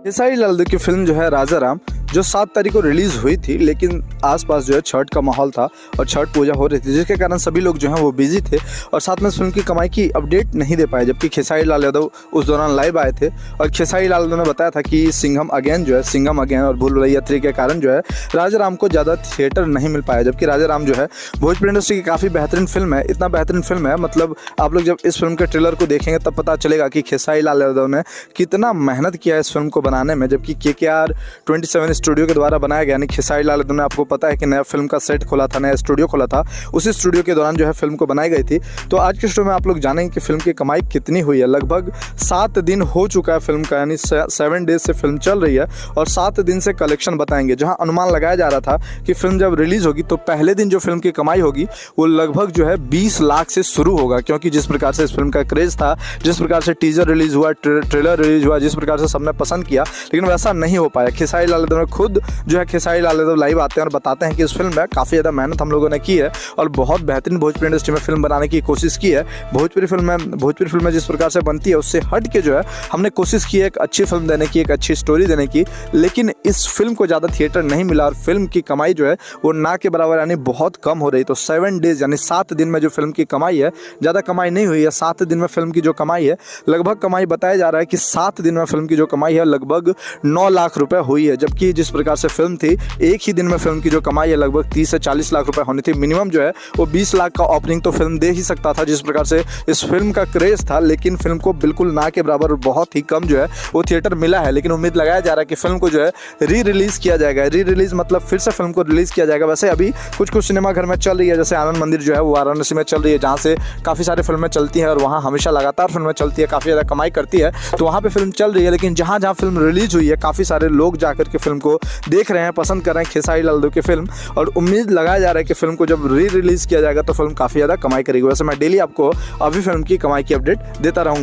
खेसारी लाल की फिल्म जो है राजा राम, जो 7 तारीख को रिलीज हुई थी, लेकिन आसपास जो है छठ का माहौल था और छठ पूजा हो रही थी, जिसके कारण सभी लोग जो हैं वो बिजी थे और साथ में इस फिल्म की कमाई की अपडेट नहीं दे पाए। जबकि खेसारी लाल यादव उस दौरान लाइव आए थे और खेसारी लाल यादव ने बताया था कि सिंघम अगेन और भूल भुलैया 3 के कारण जो है राजा राम को ज़्यादा थिएटर नहीं मिल पाया। जबकि राजा राम जो है भोजपुरी इंडस्ट्री की काफ़ी बेहतरीन फिल्म है, इतना बेहतरीन फिल्म है, मतलब आप लोग जब इस फिल्म के ट्रेलर को देखेंगे तब पता चलेगा कि खेसारी लाल यादव ने कितना मेहनत किया है इस फिल्म को बनाने में। जबकि KKR 27 स्टूडियो के द्वारा बनाया गया, यानी खेसारी लाल यादव ने, आपको पता है कि नया फिल्म का सेट खोला था, नया स्टूडियो खोला था, उसी स्टूडियो के दौरान जो है फिल्म को बनाई गई थी। तो आज के शो में आप लोग जानेंगे कि फिल्म की कमाई कितनी हुई है। लगभग 7 दिन हो चुका है फिल्म का, यानी 7 डेज से फिल्म चल रही है और 7 दिन से कलेक्शन बताएंगे। जहाँ अनुमान लगाया जा रहा था कि फिल्म जब रिलीज होगी तो पहले दिन जो फिल्म की कमाई होगी वो लगभग जो है 20 लाख से शुरू होगा, क्योंकि जिस प्रकार से इस फिल्म का क्रेज था, जिस प्रकार से टीजर रिलीज हुआ, ट्रेलर रिलीज हुआ, जिस प्रकार से सबने पसंद किया, लेकिन वैसा नहीं हो पाया। खेसारी लाल यादव ने खुद जो है, खेसारी लाल यादव लाइव आते हैं और बताते हैं कि इस फिल्म में काफ़ी ज़्यादा मेहनत हम लोगों ने की है और बहुत बेहतरीन भोजपुरी इंडस्ट्री में फिल्म बनाने की कोशिश की है। भोजपुरी फिल्म जिस प्रकार से बनती है उससे हट के जो है हमने कोशिश की है एक अच्छी फिल्म देने की, एक अच्छी स्टोरी देने की, लेकिन इस फिल्म को ज़्यादा थिएटर नहीं मिला और फिल्म की कमाई जो है वो ना के बराबर, यानी बहुत कम हो रही। तो 7 डेज यानी 7 दिन में जो फिल्म की कमाई है, ज़्यादा कमाई नहीं हुई है। 7 दिन में फिल्म की जो कमाई है, लगभग कमाई बताया जा रहा है कि 7 दिन में फिल्म की जो कमाई है लगभग 9 लाख रुपए हुई है। जबकि जिस प्रकार से फिल्म थी, एक ही दिन में फिल्म की जो कमाई है लगभग 30 से 40 लाख रुपए होनी थी। मिनिमम जो है वो 20 लाख का ओपनिंग तो फिल्म दे ही सकता था, जिस प्रकार से इस फिल्म का क्रेज था, लेकिन फिल्म को बिल्कुल ना के बराबर बहुत ही कम जो है वो थिएटर मिला है। लेकिन उम्मीद लगाया जा रहा है कि फिल्म को जो है रिलीज किया जाएगा। रिलीज मतलब फिर से फिल्म को रिलीज किया जाएगा। वैसे अभी कुछ सिनेमा घर में चल रही है, जैसे आनंद मंदिर जो है वो वाराणसी में चल रही है, जहाँ से काफ़ी सारी फिल्में चलती हैं और वहाँ हमेशा लगातार फिल्में चलती है, काफ़ी ज़्यादा कमाई करती है, तो वहाँ पे फिल्म चल रही है। लेकिन जहाँ जहाँ फिल्म रिलीज हुई है, काफ़ी सारे लोग जाकर के फिल्म को देख रहे हैं, पसंद कर रहे हैं खेसारी लाल यादव की फिल्म, और उम्मीद लगाया जा रहा है कि फिल्म को जब रिलीज किया जाएगा तो फिल्म काफ़ी ज़्यादा कमाई करेगी। वैसे मैं डेली आपको अभी फिल्म की कमाई की अपडेट देता रहूँगा।